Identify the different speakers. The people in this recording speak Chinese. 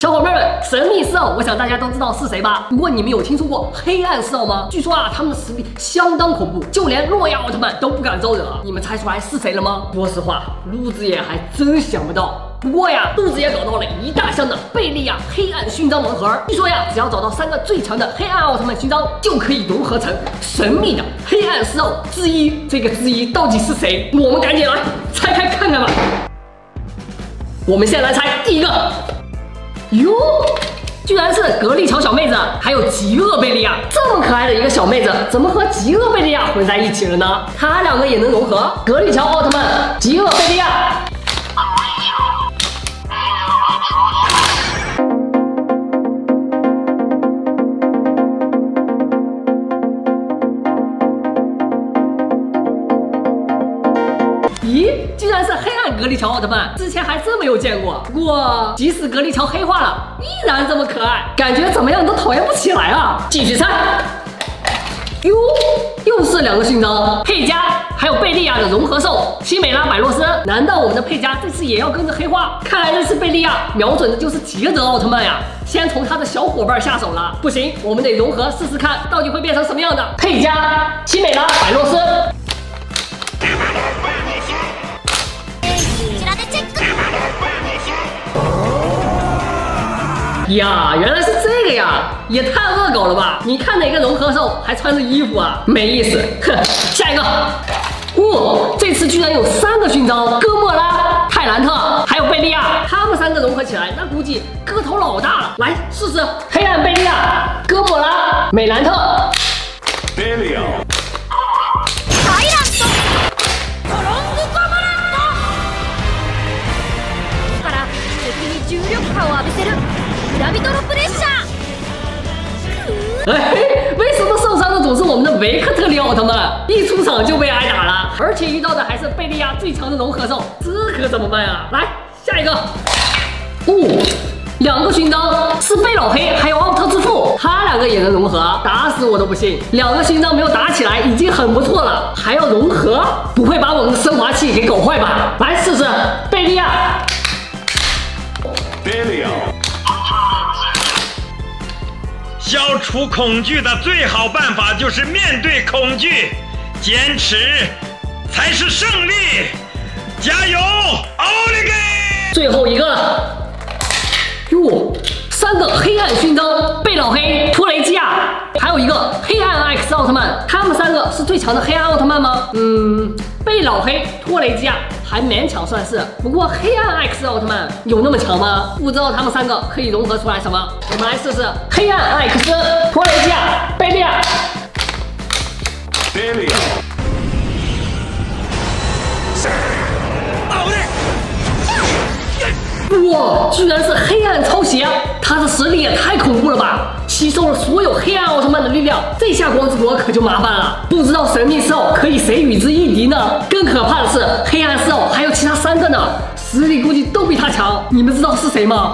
Speaker 1: 小伙伴们，神秘四奥，我想大家都知道是谁吧？不过你们有听说过黑暗四奥吗？据说啊，他们的实力相当恐怖，就连诺亚奥特曼都不敢招惹。你们猜出来是谁了吗？说实话，路子野还真想不到。不过呀，路子野搞到了一大箱的贝利亚黑暗勋章盲盒。据说呀，只要找到3个最强的黑暗奥特曼勋章，就可以融合成神秘的黑暗四奥之一。这个之一到底是谁？我们赶紧来拆开看看吧。我们先来猜第一个。哟，居然是格力乔小妹子，还有极恶贝利亚，这么可爱的一个小妹子，怎么和极恶贝利亚混在一起了呢？她2个也能融合？格力乔奥特曼，极恶贝利亚。咦，居然是黑暗格力乔奥特曼，之前还真没有见过。不过，即使格力乔黑化了，依然这么可爱，感觉怎么样都讨厌不起来啊！继续猜。哟，又是2个勋章，佩加还有贝利亚的融合兽西美拉百洛斯。难道我们的佩加这次也要跟着黑化？看来这次贝利亚瞄准的就是捷德奥特曼呀！先从他的小伙伴下手了，不行，我们得融合试试看，到底会变成什么样的？佩加西美拉百洛斯。呀，原来是这个呀，也太恶搞了吧！你看哪个融合兽还穿着衣服啊？没意思。哼，下一个。哦，这次居然有3个勋章，哥莫拉、泰兰特还有贝利亚，他们3个融合起来，那估计个头老大了。来试试，黑暗贝利亚、哥莫拉、美兰特。贝利亚。哎，为什么受伤的总是我们的维克特利奥特曼？一出场就被挨打了，而且遇到的还是贝利亚最强的融合兽，这可怎么办啊？来，下一个。哦，2个勋章是贝老黑还有奥特之父，他2个也能融合，打死我都不信。2个勋章没有打起来已经很不错了，还要融合，不会把我们的升华器给搞坏吧？来试试贝利亚。贝利亚。
Speaker 2: 消除恐惧的最好办法就是面对恐惧，坚持才是胜利。加油，奥利给！
Speaker 1: 最后一个了。哟，3个黑暗勋章，贝老黑、托雷基亚，还有一个黑暗 X 奥特曼。他们3个是最强的黑暗奥特曼吗？贝老黑、托雷基亚还勉强算是，不过黑暗 X 奥特曼有那么强吗？不知道他们3个可以融合出来什么？我们来试试黑暗 X、托雷基亚、贝利亚。贝利亚。哇，居然是黑暗超邪，他的实力也太恐怖了吧！吸收了所有黑暗奥特曼的力量，这下光之国可就麻烦了。不知道神秘四奥可以谁与之一敌呢？更可怕的是，黑暗四奥还有其他3个呢，实力估计都比他强。你们知道是谁吗？